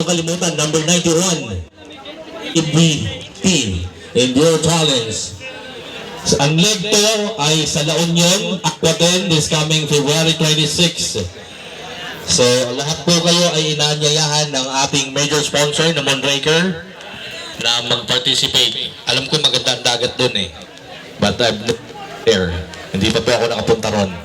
kalimutan, number 91, EBP, Enduro Challenge. Ang leg 2 ay sa La Union, Aquaten, this coming February 26. So, lahat po kayo ay inaanyayahan ng ating major sponsor na Mondraker na mag-participate. Alam ko maganda ang dagat dun eh. But I'm not there. Hindi pa po ako nakapunta ron.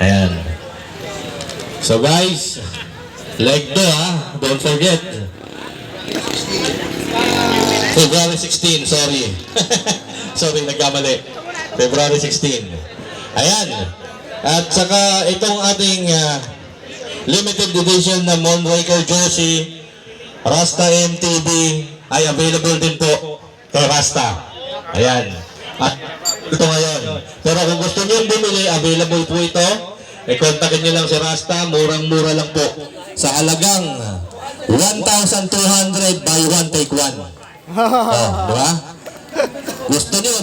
Ayan. So guys, leg 2 ha. Don't forget. February 16, sorry. Sorry, nagkamali. February 16. Ayan. At saka itong ating limited edition na Mondraker jersey, Rasta MTB, ay available din po kay Rasta. Ayan. At ito ngayon. Pero kung gusto nyo bumili, available po ito. I-contactin nyo lang si Rasta. Murang-mura lang po. Sa halagang 1,200 buy one take one. Oh, diba? Gusto nyo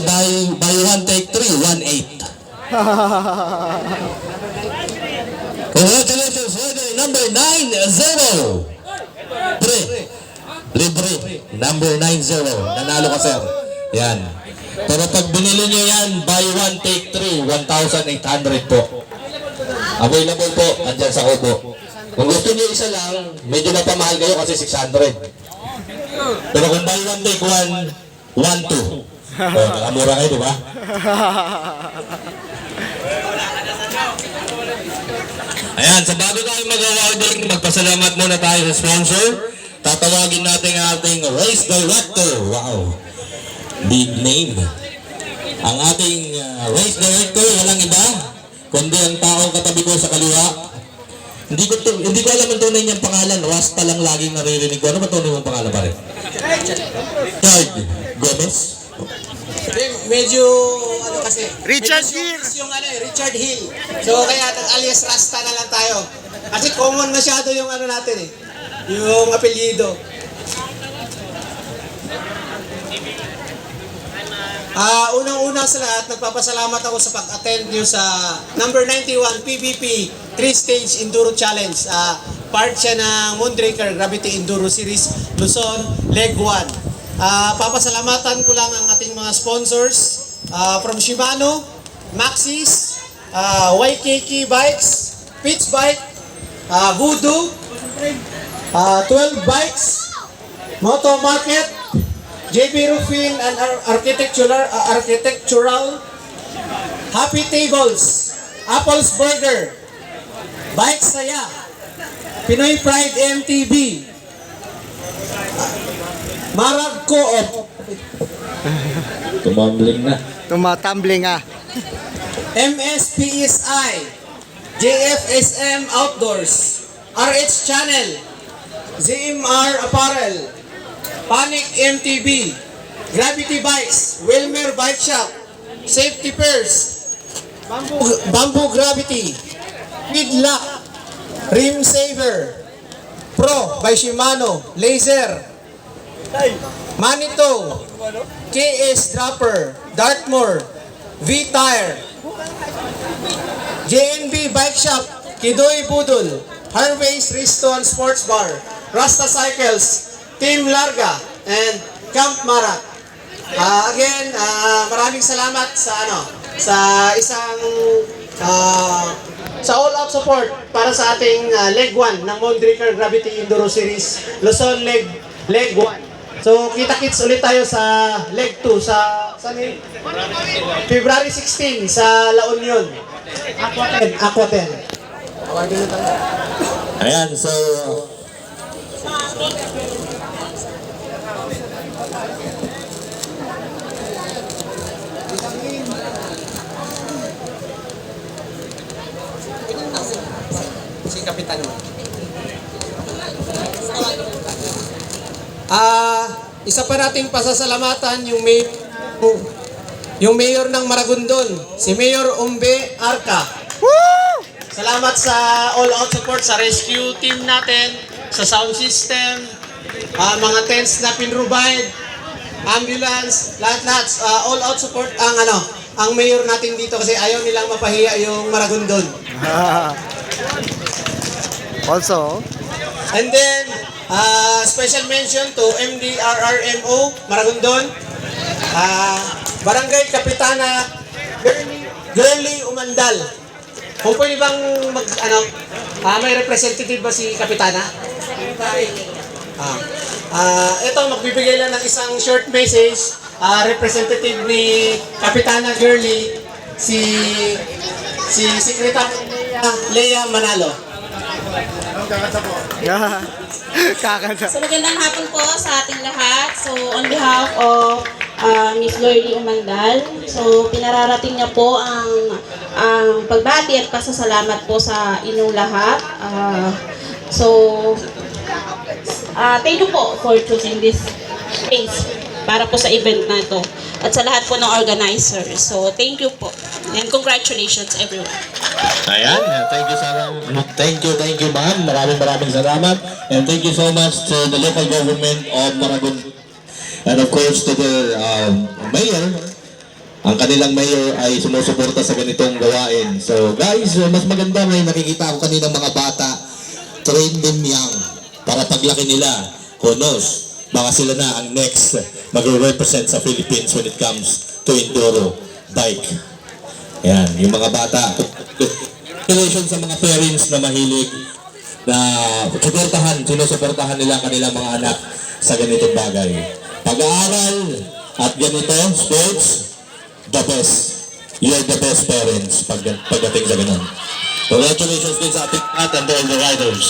buy one take three, 1,800. Congratulations, number 90. Pre. Libre. Number 90. Nanalo ka, sir. Yan. Pero pag binili nyo yan, buy one, take three, 1,800 po. Available po, andyan sa Kubo. Kung gusto nyo isa lang, medyo napamahal kayo kasi 600. Pero kung buy one, take one, 1,200. Oh, nakamura kayo, diba? Ayan, sa bago tayo mag-awarding, magpasalamat muna tayo sa sponsor. Tatawagin natin ang ating race director. Wow. Big name. Ang ating race director, walang iba, kundi ang taong katabi ko sa kaliwa. Hindi ko alam ang tunay niyang pangalan. Rasta lang laging naririnig ko. Ano ba tunay mong pangalan pa rin? Richard Gomez? Medyo, ano kasi? Richard Hill! Yung Richard Hill. So, kaya alias Rasta na lang tayo. Kasi common masyado yung ano natin eh. Yung apelyido. Unang-una sa lahat, nagpapasalamat ako sa pag-attend nyo sa number 91 PBP 3-Stage Enduro Challenge. Part siya ng Mondraker Gravity Enduro Series Luzon, Leg 1. Papasalamatan ko lang ang ating mga sponsors from Shimano, Maxxis, YKK Bikes, Pitch Bike, Voodoo, 12 Bikes, Moto Market, JB Roofing and Architectural, Happy Tables, Apple's Burger, Bike Saya, Pinoy Pride MTB, Marag Co-op, Tumambling na. Tumatumbling ah. MSPSI, JFSM Outdoors, RH Channel, ZMR Apparel, Panic MTB, Gravity Bikes, Wilmer Bike Shop, Safety Pairs, Bamboo Gravity, Feedlock, Rim Saver, Pro by Shimano, Laser, Manito, KS Dropper, Dartmoor, V-Tire, JNB Bike Shop, Kidoy Budol, Harvey's Risto and Sports Bar, Rasta Cycles, Team Larga, and Camp Marat. Again, maraming salamat sa sa all-out support para sa ating Leg 1 ng Mondraker Gravity Enduro Series Luzon Leg 1. So, kita-kits ulit tayo sa Leg 2 sa February 16 sa La Union. Aquaten. Ayan, so Si Kapitan mo. Isa pa nating pasasalamatan yung mayor ng Maragondon, si Mayor Umbe Arca. Woo! Salamat sa all-out support sa rescue team natin, sa sound system, mga tents na pinrovide, ambulance, lahat-lahat, all-out support ang mayor natin dito kasi ayaw nilang mapahiya yung Maragondon. Also, And then, special mention to MDRRMO, Maragondon, Barangay Kapitana Girly Umandal. Kung pwede bang may representative ba si Kapitana? Ito, magbibigay lang ng isang short message. Representative ni Kapitana Girly, si Secretary Lea Manalo. Kakanta. So magandang hapon po sa ating lahat. So on behalf of Miss Lordy Umandal, so pinararating niya po ang pagbati at pasasalamat po sa inyong lahat. Thank you po for choosing this space para po sa event na ito at sa lahat po ng organizers. So thank you po and congratulations everyone. Ayan, thank you ma'am. Maraming salamat. And thank you so much to the local government of Maragondon. And of course to the mayor. Ang kanilang mayor ay sumusuporta sa ganitong gawain. So guys, mas maganda may nakikita ko kanina mga bata, train them young para paglaki nila, who knows, baka sila na ang next mag-represent sa Philippines when it comes to enduro bike. Yan, yung mga bata. Congratulations sa mga parents na mahilig na sinusuportahan nila ang kanilang mga anak sa ganitong bagay. Pag-aaral at ganito, sports, the best. You're the best parents pagdating sa ganun. Congratulations din sa ating lahat and all the riders.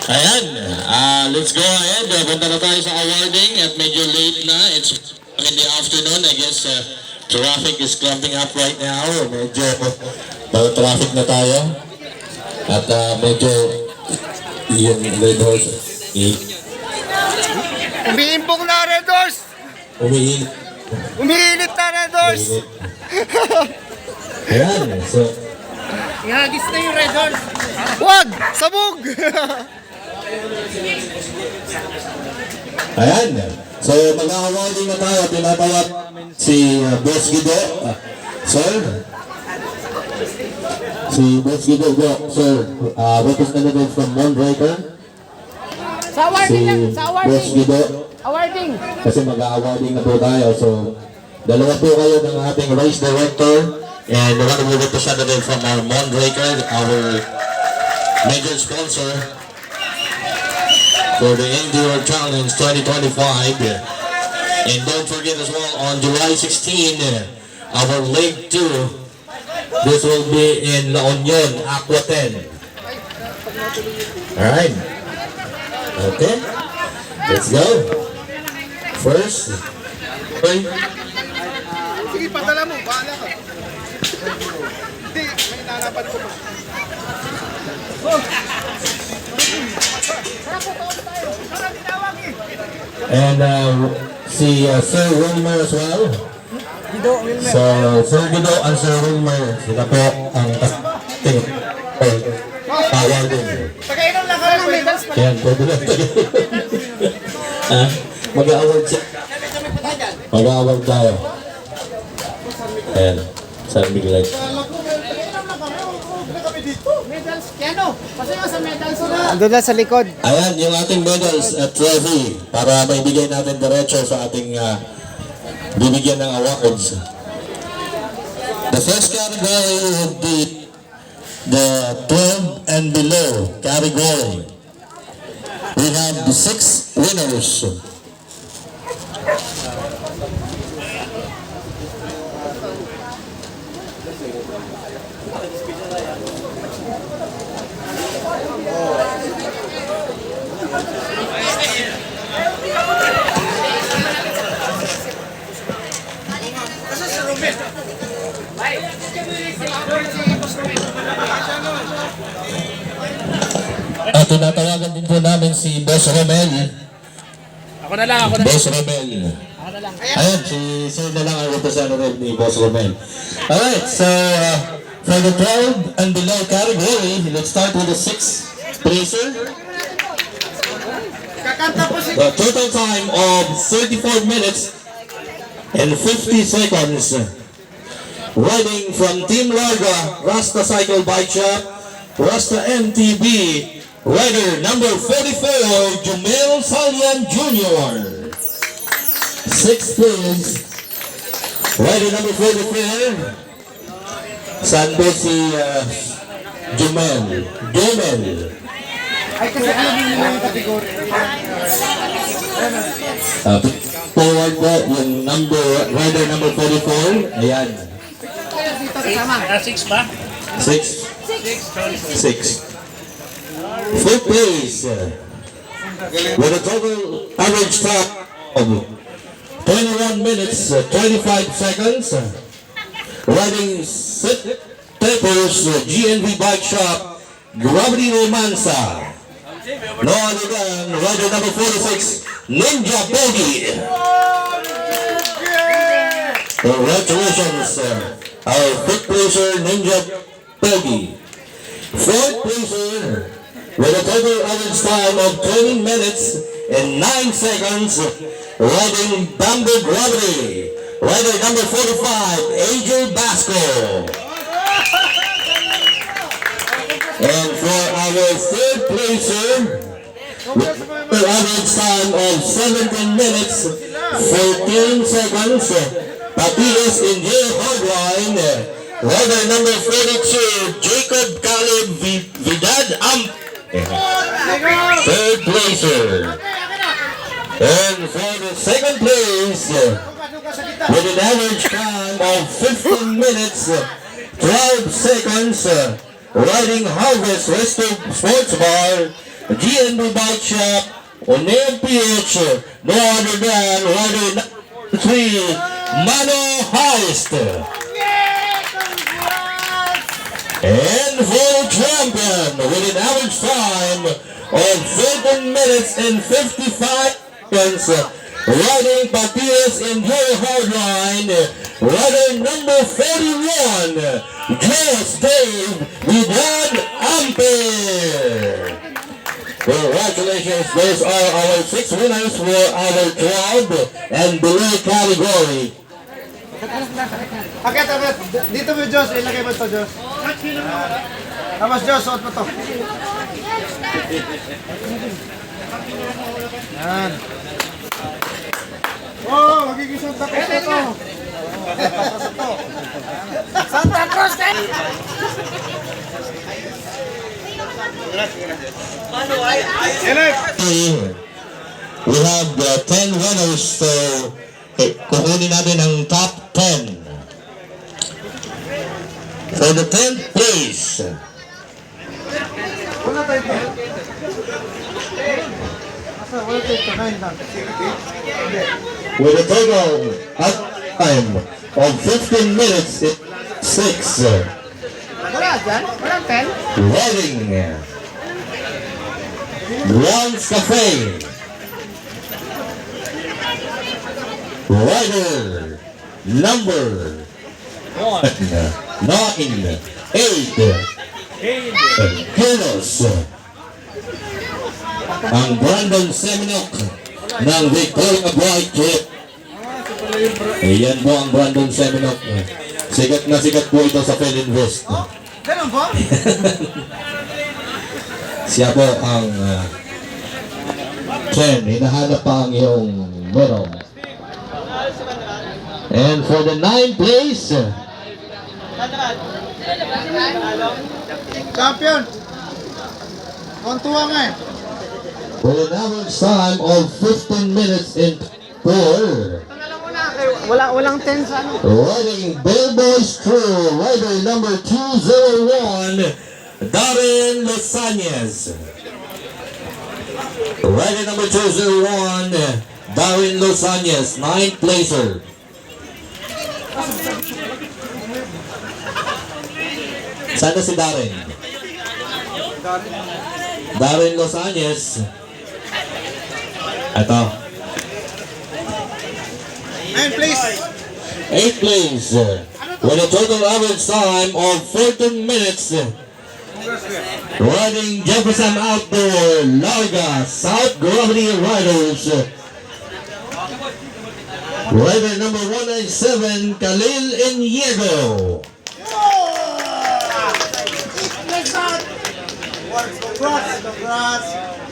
Ayan, let's go ahead. Punta na tayo sa awarding at medyo late na. It's in the afternoon. I guess traffic is clumping up right now. Medyo traffic na tayo. At medyo yung Red Horse Umiimbong na, Red Horse! umiinit. Umiinit na, Red Horse! Ayan, so Ihagis na yung Red Horse! Wag! Sabog! ayan. So mag-awarding na tayo. Pinatawag si Boss Guido. Sir? Si Boss Guido, sir. Representative from Mondraker. Sa awarding Si Boss Guido. Awarding. Kasi mag-awarding na po tayo. So, dalawa po kayo ng ating race director and one of the representative from our Mondraker, our major sponsor for the Enduro Challenge 2025. And don't forget as well, on July 16, our Lake 2, this will be in La Union, Aqua 10. Alright. Okay. Let's go. First, Sige, padala mo. Bahala ka. Hindi, may nanapan ko. and si Sir Wilmer as well. So, Sir Guido and Sir Wilmer, sila po ang awarding. Pagkainom lang ka ng medals. Yan, pwede na. Mag-award siya. Mag-award tayo. Ayan, San Miguel. Medals. Kano? Pasaya sa medals na. Ando na sa likod. Ayan, yung ating medals at trophy para maibigay natin diretso sa ating bibigyan ng awards. The first category would be the 12 and below category. We have 6 winners. At tinatawagan din po namin si Boss Romel. Ako na lang. Boss Romel. Ayan, si Sir na lang ang representative ni Boss Romel. Alright, so for the 12 and below category, let's start with the 6th placer. The total time of 34 minutes and 50 seconds. Riding from Team Larga, Rasta Cycle Bike Shop, Rasta MTB, Rider number 44, Jumel Salian Jr. 6th place. Rider number 44. Saan ba si Jumel? Ay, kasi alam mo nila yung kategory. Forward po yung rider number 44. Ayan. Dito kasama. 6 ba? 6. 5th place. With a total average time of 21 minutes, 25 seconds. Riding sit tapers, GNV Bike Shop, Gravity Romanza. No other than rider number 46, Ninja Bogey. Congratulations, our 5th placer, Ninja Bogey. 4th placer, with a total average time of 20 minutes and 9 seconds, riding Bamboo Gravity. Rider number 45, AJ Basco. And for our 3rd placer, with an average time of 17 minutes, 14 seconds, Patias in J. Hardline, rider number 42, Jacob Caleb Vidad Amp. 3rd placer. And for the 2nd place, with an average time of 15 minutes, 12 seconds, riding Harvest Resto Sports Bar, GNB Bike Shop, O'Neill PH, no other than rider number 3, Mano Heist. And for the champion, with an average time of 13 minutes and 55 seconds, riding Patias in Joy Hardline, rider number 41, Just Dave Vidal Ampere. Congratulations, those are our 6 winners for our 12 and below category. Akit. Dito mo, Diyos. Ilagay mo ito, Diyos. Tapos, Diyos, suot mo ito. Yan. Oh, magiging Santa Cruz na ito. Santa Cruz kayo! We have 10 winners, so kukunin natin ang top 10. For the 10th place, Wala tayo ito. Wala tayo ito. 9 lang. with a total at time of 15 minutes, 6, Wala dyan? Walang pen? riding Bronze Cafe, rider number 9, 8, Kilos, ang Brandon Seminok ng Victoria Bright Trip. Ayan po ang Brandon Seminok. Sikat na sikat po ito sa Felinvest. Ganun po? Siya po ang Chen, hinahanap pa ang iyong medal. And for the 9th place, Champion! Kontuwa nga eh. with an average time of 15 minutes and 4, Walang pen sa ano? riding Bellboys Crew, rider number 201, Darren Losañez. Rider number 201, Darren Losañez, 9th placer. Sana si Darren? Darren Losañez. Ito. 9 please. 8th place. With a total average time of 14 minutes. Riding Jefferson Outdoor, Larga, South Gravity Riders. Rider number 197, Khalil Iniego.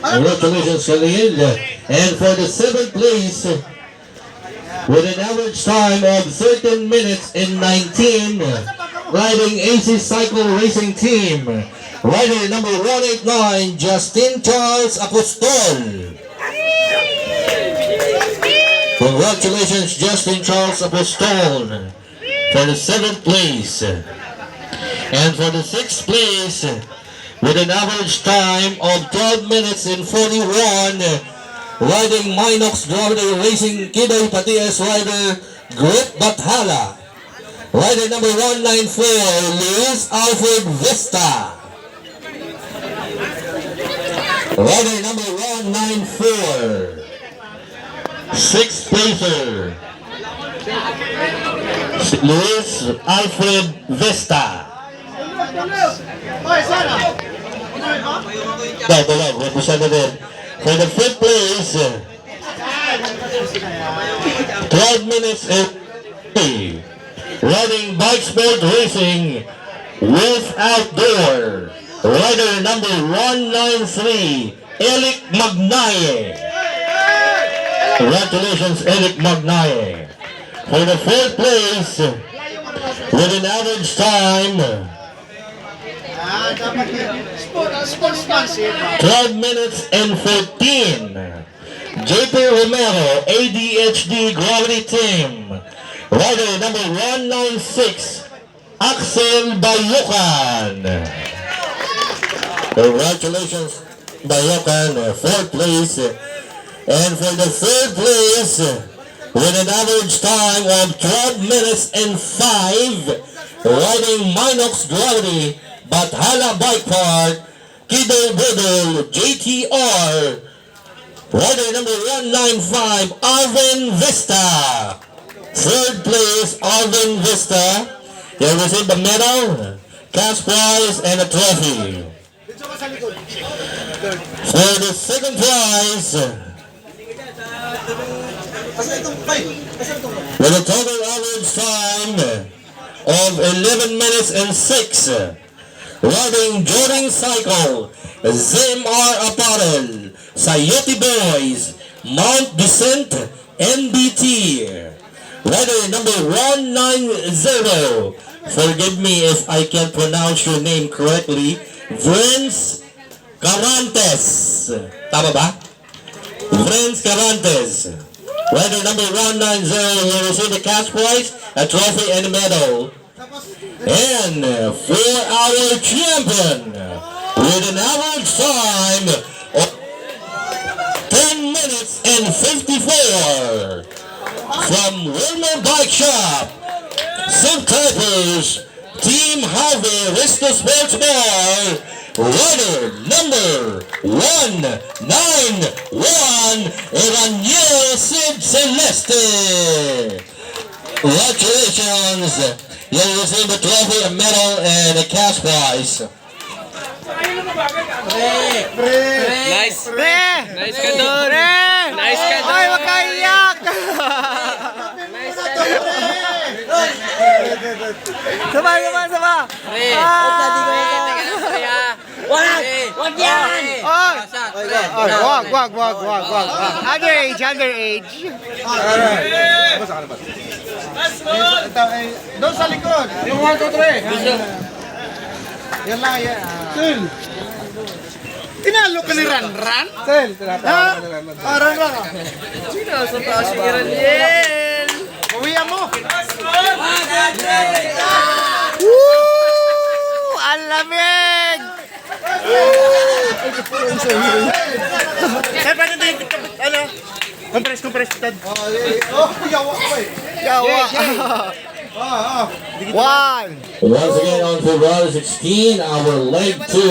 Congratulations, Khalil. And for the 7th place, with an average time of 13 minutes and 19, riding AC Cycle Racing Team, rider number 189, Justin Charles Apostol. Congratulations, Justin Charles Apostol, for the 7th place. And for the 6th place, with an average time of 12 minutes and 41, riding Minox Gravity Racing Kidoy Patias rider Group Bathala. Rider number 194, Luis Alfred Vista. Rider number 194, 6th placer, Luis Alfred Vista. Tuloy, represent na din. For the 5th place, 12 minutes and 3, riding Bike Sport Racing with Outdoor, rider number 193, Eric Magnaye. Congratulations, Eric Magnaye. For the 4th place, with an average time 12 minutes and 14, JP Romero, ADHD Gravity Team, rider number 196, Axel Bayokan. Congratulations, Bayokan, 4th place. And for the 3rd place, with an average time of 12 minutes and 5, riding Minox Gravity, Bathala Bike Park, Kido Budol, JTR, rider number 195, Alvin Vista. 3rd place, Alvin Vista. You'll receive a medal, cash prize, and a trophy. For the 2nd prize, with a total average time of 11 minutes and 6, riding Jordan Cycle, ZMR Apparel, Sayoti Boys, Mount Descent, NBT, rider number 190, forgive me if I can't pronounce your name correctly, Vince Carantes. Tama ba? Vince Carantes. Rider number 190 will receive a cash prize, a trophy, and a medal. And for our champion, with an average time of 10 minutes and 54, from Wilmer Bike Shop, St. Typers, Team Harvey Risto Sports Bar, rider number 191, Raniel Sid Celeste. Congratulations! You'll receive a trophy, a medal, and a cash prize. Nice. Nice ka doon. Nice ka doon. Ay, wag ka iyak! Sabay. Wag yan! Wag. Underage. Doon sa likod. Yung 1, 2, 3. Yan lang, yan. Sil. Tinalo ka ni Ran? Sil, tinatawag ka ni Ran. Ran lang. Sino sa taas si Raniel? Uwihan mo. Woo! Ang lamig! Siyempre, ano? Compress, Tad. Yawa ko eh. Yawa. One. Once again on February 16, our leg 2.